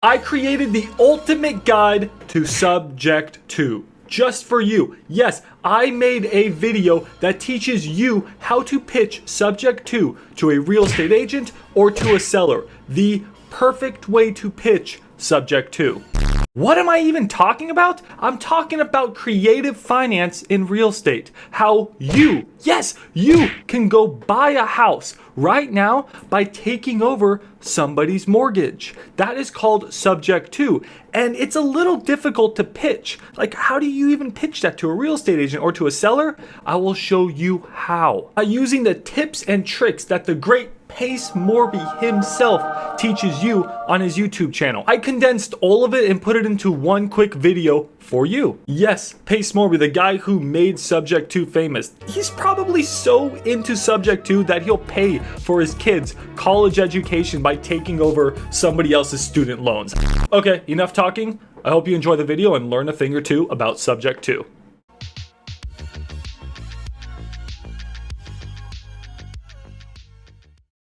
I created the ultimate guide to Subject 2. Just for you. Yes, I made a video that teaches you how to pitch Subject 2 to a real estate agent or to a seller. The perfect way to pitch Subject 2. What am I even talking about? I'm talking about creative finance in real estate. How you, yes, you can go buy a house right now by taking over somebody's mortgage. That is called Subject 2. And it's a little difficult to pitch. Like, how do you even pitch that to a real estate agent or to a seller? I will show you how. By using the tips and tricks that the great Pace Morby himself teaches you on his YouTube channel. I condensed all of it and put it into one quick video for you. Yes, Pace Morby, the guy who made Subject 2 famous, he's probably so into Subject 2 that he'll pay for his kids' college education by taking over somebody else's student loans. Okay, enough talking. I hope you enjoy the video and learn a thing or two about Subject 2.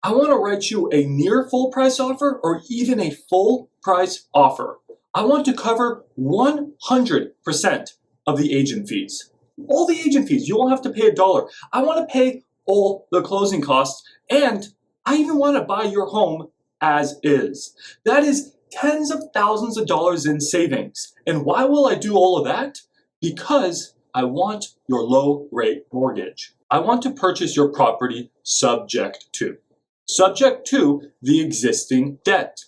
I want to write you a near full price offer or even a full price offer. I want to cover 100% of the agent fees. All the agent fees, you won't have to pay $1. I want to pay all the closing costs, and I even want to buy your home as is. That is tens of thousands of dollars in savings. And why will I do all of that? Because I want your low rate mortgage. I want to purchase your property subject to the existing debt.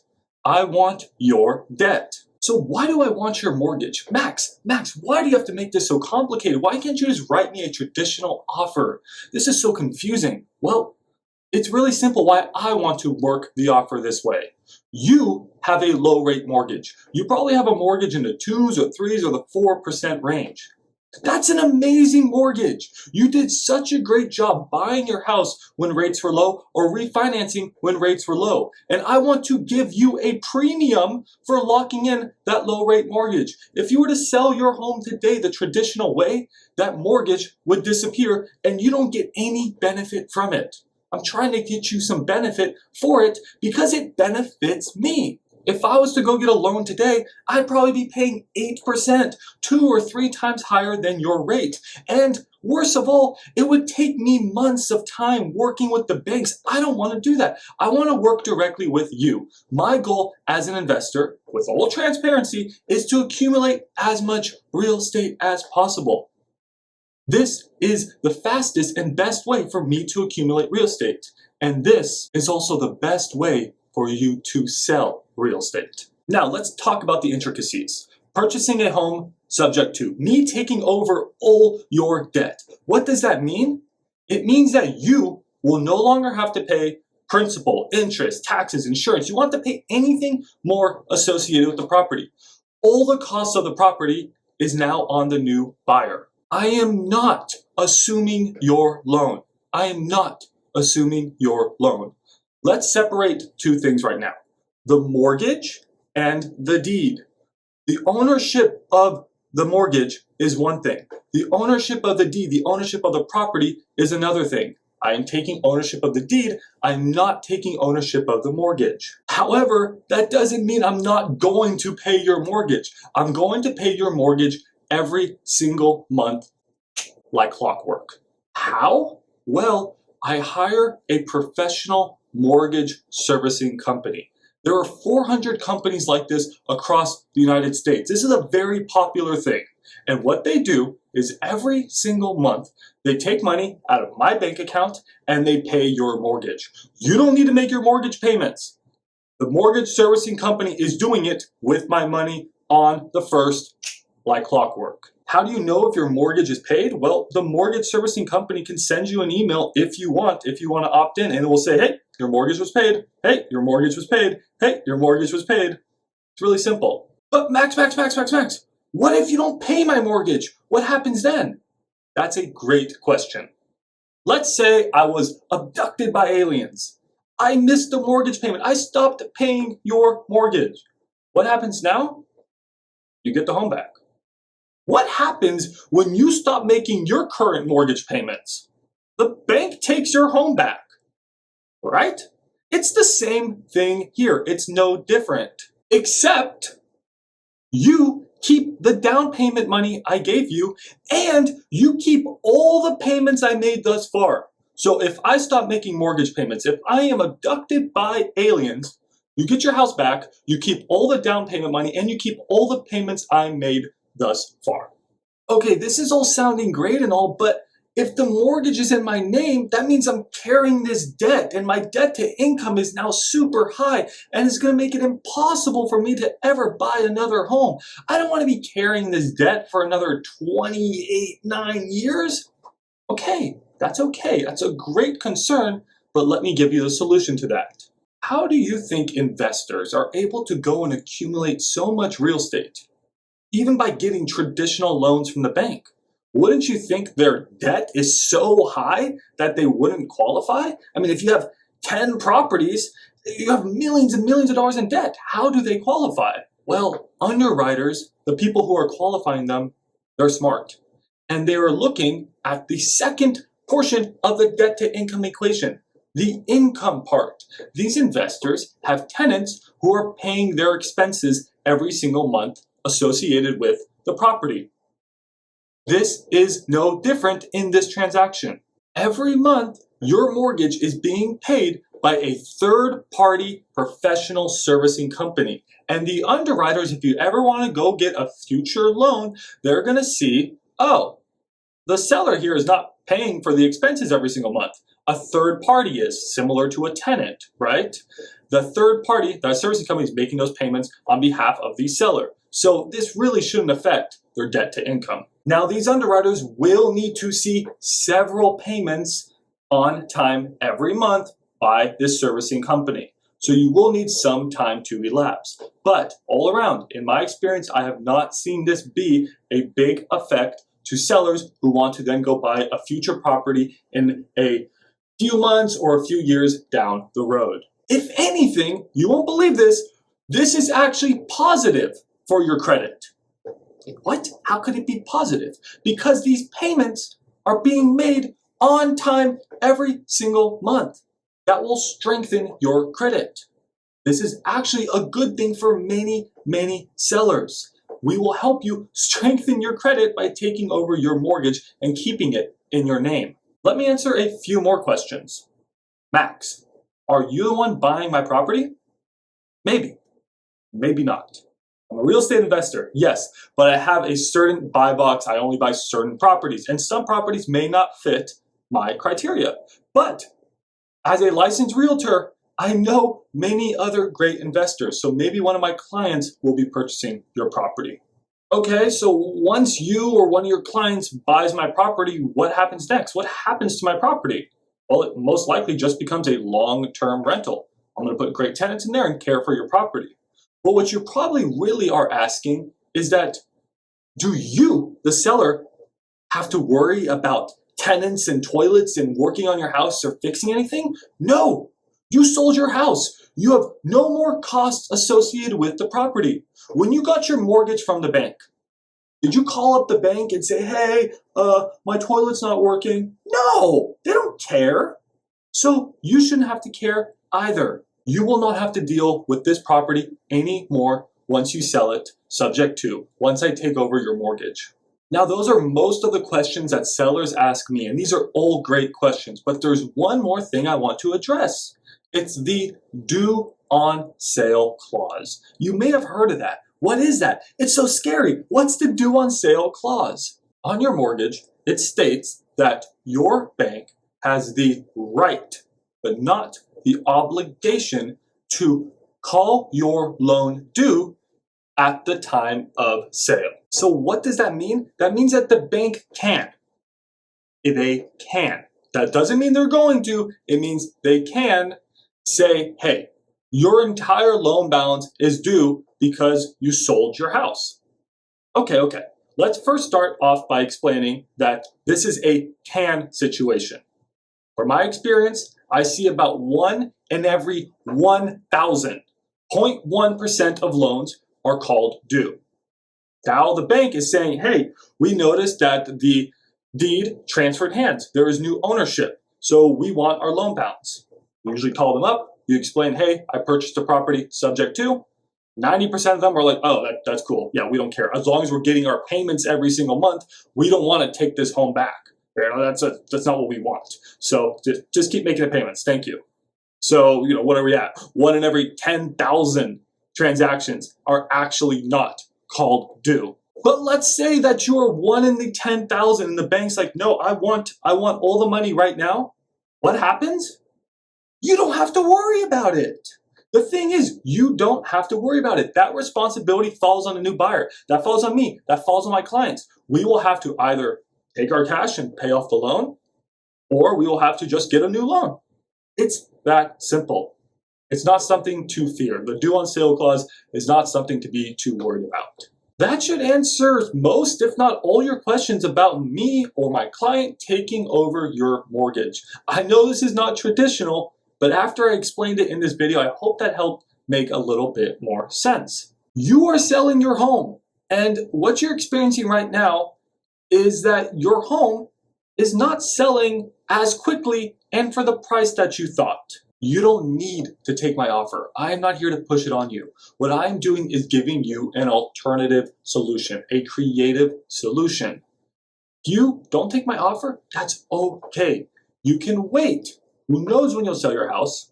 I want your debt. So why do I want your mortgage? Max, why do you have to make this so complicated? Why can't you just write me a traditional offer? This is so confusing. Well, it's really simple why I want to work the offer this way. You have a low rate mortgage. You probably have a mortgage in the 2s or 3s or the 4% range. That's an amazing mortgage. You did such a great job buying your house when rates were low or refinancing when rates were low. And I want to give you a premium for locking in that low rate mortgage. If you were to sell your home today the traditional way, that mortgage would disappear and you don't get any benefit from it. I'm trying to get you some benefit for it because it benefits me. If I was to go get a loan today, I'd probably be paying 8%, 2 or 3 times higher than your rate. And worst of all, it would take me months of time working with the banks. I don't want to do that. I want to work directly with you. My goal as an investor, with all transparency, is to accumulate as much real estate as possible. This is the fastest and best way for me to accumulate real estate. And this is also the best way for you to sell real estate. Now let's talk about the intricacies. Purchasing a home subject to me taking over all your debt. What does that mean? It means that you will no longer have to pay principal, interest, taxes, insurance. You won't have to pay anything more associated with the property. All the costs of the property is now on the new buyer. I am not assuming your loan. I am not assuming your loan. Let's separate two things right now. The mortgage and the deed. The ownership of the mortgage is one thing. The ownership of the deed, the ownership of the property is another thing. I am taking ownership of the deed. I'm not taking ownership of the mortgage. However, that doesn't mean I'm not going to pay your mortgage. I'm going to pay your mortgage every single month like clockwork. How? Well, I hire a professional mortgage servicing company. There are 400 companies like this across the United States. This is a very popular thing. And what they do is every single month, they take money out of my bank account and they pay your mortgage. You don't need to make your mortgage payments. The mortgage servicing company is doing it with my money on the first, like clockwork. How do you know if your mortgage is paid? Well, the mortgage servicing company can send you an email if you want to opt in, and it will say, hey, your mortgage was paid. Hey, your mortgage was paid. Hey, your mortgage was paid. It's really simple. But Max, what if you don't pay my mortgage? What happens then? That's a great question. Let's say I was abducted by aliens. I missed the mortgage payment. I stopped paying your mortgage. What happens now? You get the home back. What happens when you stop making your current mortgage payments? The bank takes your home back, right? It's the same thing here. It's no different. Except you keep the down payment money I gave you, and you keep all the payments I made thus far. So if I stop making mortgage payments, if I am abducted by aliens, you get your house back, you keep all the down payment money, and you keep all the payments I made thus far. Okay, this is all sounding great and all, but if the mortgage is in my name, that means I'm carrying this debt, and my debt to income is now super high, and it's going to make it impossible for me to ever buy another home. I don't want to be carrying this debt for another 9 years. Okay, that's okay. That's a great concern, but let me give you the solution to that. How do you think investors are able to go and accumulate so much real estate, even by getting traditional loans from the bank? Wouldn't you think their debt is so high that they wouldn't qualify? I mean, if you have 10 properties, you have millions and millions of dollars in debt. How do they qualify? Well, underwriters, the people who are qualifying them, they're smart. And they are looking at the second portion of the debt to income equation, the income part. These investors have tenants who are paying their expenses every single month associated with the property. This is no different in this transaction. Every month, your mortgage is being paid by a third-party professional servicing company. And the underwriters, if you ever want to go get a future loan, they're going to see, oh, the seller here is not paying for the expenses every single month. A third party is, similar to a tenant, right? The third party, the servicing company, is making those payments on behalf of the seller. So this really shouldn't affect their debt to income. Now, these underwriters will need to see several payments on time every month by this servicing company. So you will need some time to elapse. But all around, in my experience, I have not seen this be a big effect to sellers who want to then go buy a future property in a few months or a few years down the road. If anything, you won't believe this, this is actually positive for your credit. What? How could it be positive? Because these payments are being made on time every single month. That will strengthen your credit. This is actually a good thing for many, many sellers. We will help you strengthen your credit by taking over your mortgage and keeping it in your name. Let me answer a few more questions. Max, are you the one buying my property? Maybe. Maybe not. I'm a real estate investor, yes, but I have a certain buy box. I only buy certain properties, and some properties may not fit my criteria. But as a licensed realtor, I know many other great investors, so maybe one of my clients will be purchasing your property. Okay, so once you or one of your clients buys my property, what happens next? What happens to my property? Well, it most likely just becomes a long-term rental. I'm going to put great tenants in there and care for your property. But what you probably really are asking is that, do you, the seller, have to worry about tenants and toilets and working on your house or fixing anything? No! You sold your house. You have no more costs associated with the property. When you got your mortgage from the bank, did you call up the bank and say, hey, my toilet's not working? No! They don't care. So you shouldn't have to care either. You will not have to deal with this property anymore once you sell it, subject to, once I take over your mortgage. Now, those are most of the questions that sellers ask me, and these are all great questions, but there's one more thing I want to address. It's the due on sale clause. You may have heard of that. What is that? It's so scary. What's the due on sale clause? On your mortgage, it states that your bank has the right, but not the obligation to call your loan due at the time of sale. So what does that mean? That means that the bank can. They can. That doesn't mean they're going to. It means they can say, hey, your entire loan balance is due because you sold your house. Okay. Let's first start off by explaining that this is a can situation. From my experience, I see about 1 in every 1,000, 0.1% of loans are called due. Now the bank is saying, hey, we noticed that the deed transferred hands. There is new ownership, so we want our loan balance. You usually call them up. You explain, hey, I purchased a property subject to. 90% of them are like, oh, that's cool. Yeah, we don't care. As long as we're getting our payments every single month, we don't want to take this home back. You know, that's not what we want. So just keep making the payments. Thank you. So, you know, what are we at? 1 in every 10,000 transactions are actually not called due. But let's say that you're 1 in the 10,000 and the bank's like, no, I want all the money right now. What happens? You don't have to worry about it. The thing is, you don't have to worry about it. That responsibility falls on the new buyer. That falls on me. That falls on my clients. We will have to either take our cash and pay off the loan, or we will have to just get a new loan. It's that simple. It's not something to fear. The due on sale clause is not something to be too worried about. That should answer most, if not all, your questions about me or my client taking over your mortgage. I know this is not traditional, but after I explained it in this video, I hope that helped make a little bit more sense. You are selling your home, and what you're experiencing right now is that your home is not selling as quickly and for the price that you thought. You don't need to take my offer. I am not here to push it on you. What I'm doing is giving you an alternative solution, a creative solution. If you don't take my offer, that's okay. You can wait. Who knows when you'll sell your house,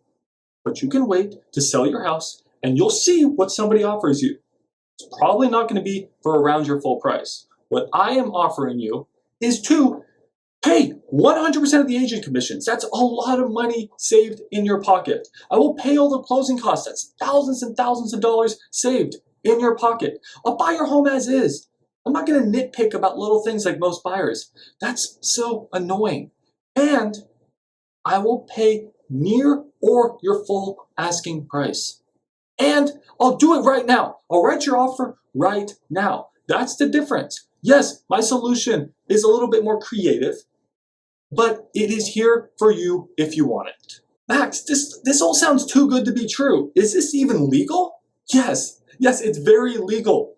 but you can wait to sell your house and you'll see what somebody offers you. It's probably not going to be for around your full price. What I am offering you is to pay 100% of the agent commissions. That's a lot of money saved in your pocket. I will pay all the closing costs. That's thousands and thousands of dollars saved in your pocket. I'll buy your home as is. I'm not going to nitpick about little things like most buyers. That's so annoying. And I will pay near or your full asking price. And I'll do it right now. I'll write your offer right now. That's the difference. Yes, my solution is a little bit more creative, but it is here for you if you want it. Max, this all sounds too good to be true. Is this even legal? Yes, it's very legal.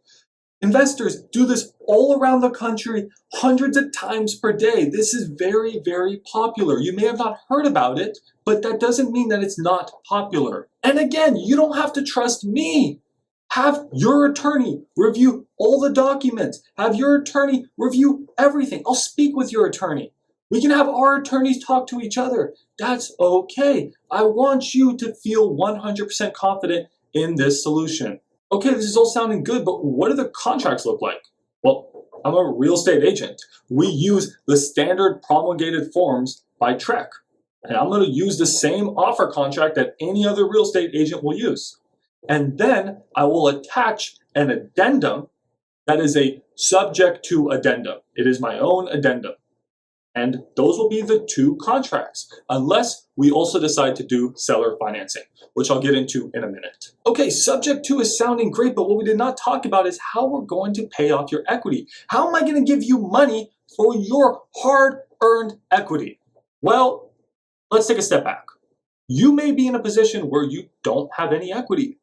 Investors do this all around the country hundreds of times per day. This is very, very popular. You may have not heard about it, but that doesn't mean that it's not popular. And again, you don't have to trust me. Have your attorney review all the documents. Have your attorney review everything. I'll speak with your attorney. We can have our attorneys talk to each other. That's okay. I want you to feel 100% confident in this solution. Okay, this is all sounding good, but what do the contracts look like? Well, I'm a real estate agent. We use the standard promulgated forms by TREC. And I'm going to use the same offer contract that any other real estate agent will use. And then I will attach an addendum that is a subject to addendum. It is my own addendum. And those will be the two contracts, unless we also decide to do seller financing, which I'll get into in a minute. Okay, subject to is sounding great, but what we did not talk about is how we're going to pay off your equity. How am I going to give you money for your hard-earned equity? Well, let's take a step back. You may be in a position where you don't have any equity.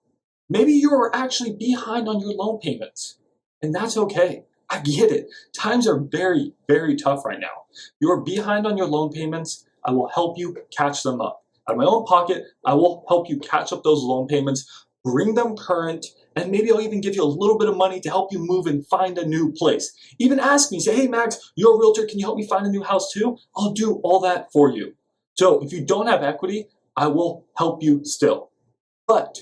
Maybe you're actually behind on your loan payments, and that's okay. I get it. Times are very, very tough right now. You're behind on your loan payments. I will help you catch them up. Out of my own pocket, I will help you catch up those loan payments, bring them current, and maybe I'll even give you a little bit of money to help you move and find a new place. Even ask me, say, hey Max, you're a realtor, can you help me find a new house too? I'll do all that for you. So if you don't have equity, I will help you still. But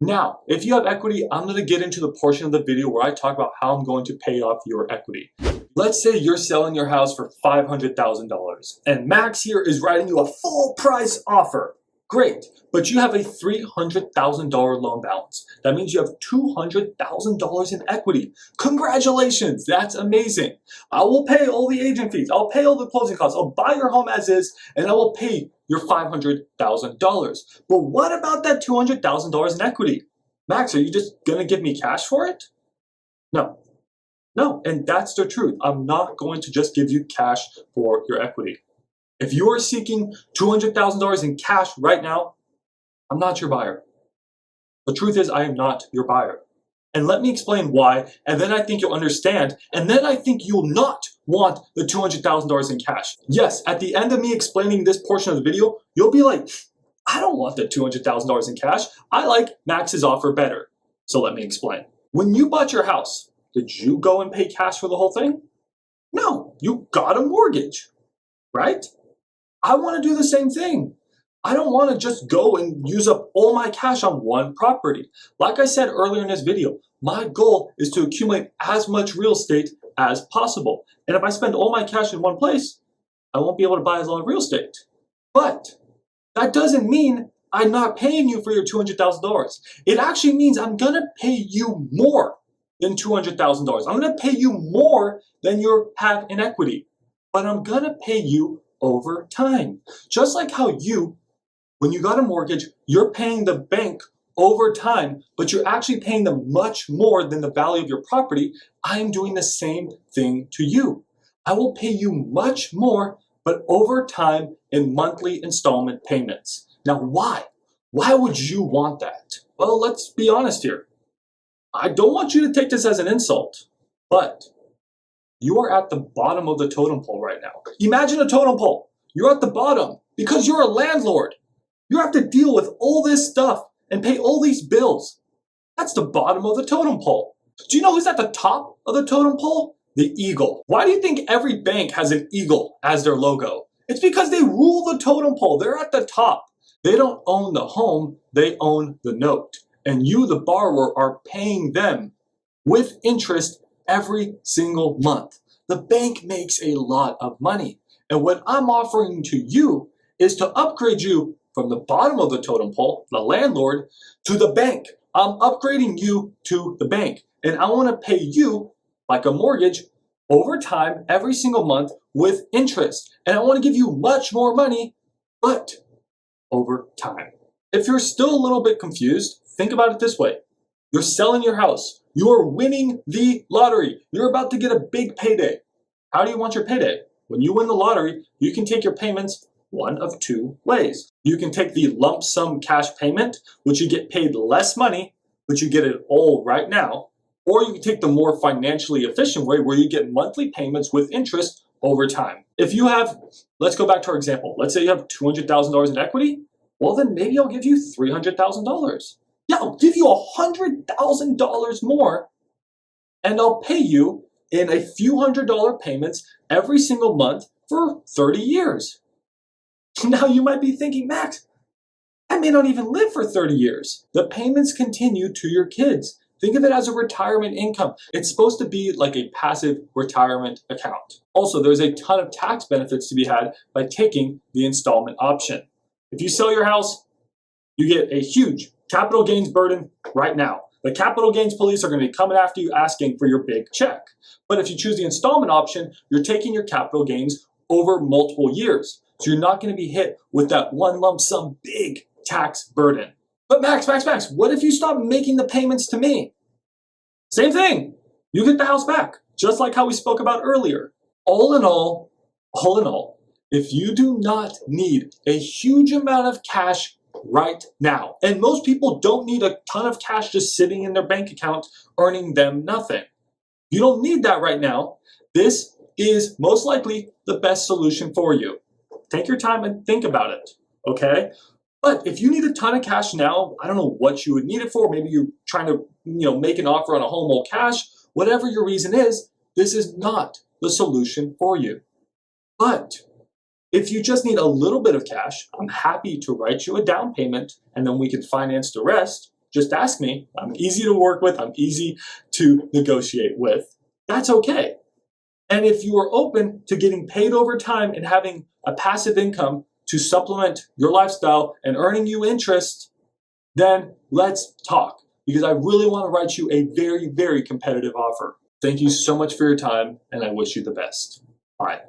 now, if you have equity, I'm going to get into the portion of the video where I talk about how I'm going to pay off your equity. Let's say you're selling your house for $500,000 and Max here is writing you a full price offer. Great, but you have a $300,000 loan balance. That means you have $200,000 in equity. Congratulations, that's amazing. I will pay all the agent fees. I'll pay all the closing costs. I'll buy your home as is, and I will pay your $500,000. But what about that $200,000 in equity? Max, are you just gonna give me cash for it? No, and that's the truth. I'm not going to just give you cash for your equity. If you are seeking $200,000 in cash right now, I'm not your buyer. The truth is, I am not your buyer. And let me explain why, and then I think you'll understand, and then I think you'll not want the $200,000 in cash. Yes, at the end of me explaining this portion of the video, you'll be like, I don't want the $200,000 in cash. I like Max's offer better. So let me explain. When you bought your house, did you go and pay cash for the whole thing? No, you got a mortgage, right? I want to do the same thing. I don't want to just go and use up all my cash on one property. Like I said earlier in this video, my goal is to accumulate as much real estate as possible. And if I spend all my cash in one place, I won't be able to buy as lot of real estate. But that doesn't mean I'm not paying you for your $200,000. It actually means I'm going to pay you more than $200,000. I'm going to pay you more than you have in equity. But I'm going to pay you over time. Just like how you, when you got a mortgage, you're paying the bank over time, but you're actually paying them much more than the value of your property. I'm doing the same thing to you. I will pay you much more, but over time in monthly installment payments. Now, why? Why would you want that? Well, let's be honest here. I don't want you to take this as an insult, but you are at the bottom of the totem pole right now. Imagine a totem pole. You're at the bottom because you're a landlord. You have to deal with all this stuff and pay all these bills. That's the bottom of the totem pole. Do you know who's at the top of the totem pole? The eagle. Why do you think every bank has an eagle as their logo? It's because they rule the totem pole. They're at the top. They don't own the home, they own the note. And you, the borrower, are paying them with interest every single month. The bank makes a lot of money. And what I'm offering to you is to upgrade you from the bottom of the totem pole, the landlord, to the bank. I'm upgrading you to the bank. And I want to pay you like a mortgage over time every single month with interest. And I want to give you much more money, but over time. If you're still a little bit confused, think about it this way. You're selling your house. You are winning the lottery. You're about to get a big payday. How do you want your payday? When you win the lottery, you can take your payments one of two ways. You can take the lump sum cash payment, which you get paid less money, but you get it all right now. Or you can take the more financially efficient way where you get monthly payments with interest over time. If you have, let's go back to our example. Let's say you have $200,000 in equity. Well, then maybe I'll give you $300,000. Yeah, I'll give you $100,000 more, and I'll pay you in a few $100 payments every single month for 30 years. Now you might be thinking, Max, I may not even live for 30 years. The payments continue to your kids. Think of it as a retirement income. It's supposed to be like a passive retirement account. Also, there's a ton of tax benefits to be had by taking the installment option. If you sell your house, you get a huge capital gains burden right now. The capital gains police are going to be coming after you asking for your big check. But if you choose the installment option, you're taking your capital gains over multiple years. So you're not going to be hit with that one lump sum big tax burden. But Max, what if you stop making the payments to me? Same thing. You get the house back, just like how we spoke about earlier. All in all, if you do not need a huge amount of cash right now, and most people don't need a ton of cash just sitting in their bank account earning them nothing. You don't need that right now. This is most likely the best solution for you. Take your time and think about it, okay? But if you need a ton of cash now, I don't know what you would need it for. Maybe you're trying to, make an offer on a home all cash. Whatever your reason is, this is not the solution for you. But if you just need a little bit of cash, I'm happy to write you a down payment and then we can finance the rest. Just ask me. I'm easy to work with. I'm easy to negotiate with. That's okay. And if you are open to getting paid over time and having a passive income to supplement your lifestyle and earning you interest, then let's talk, because I really want to write you a very, very competitive offer. Thank you so much for your time, and I wish you the best. Bye.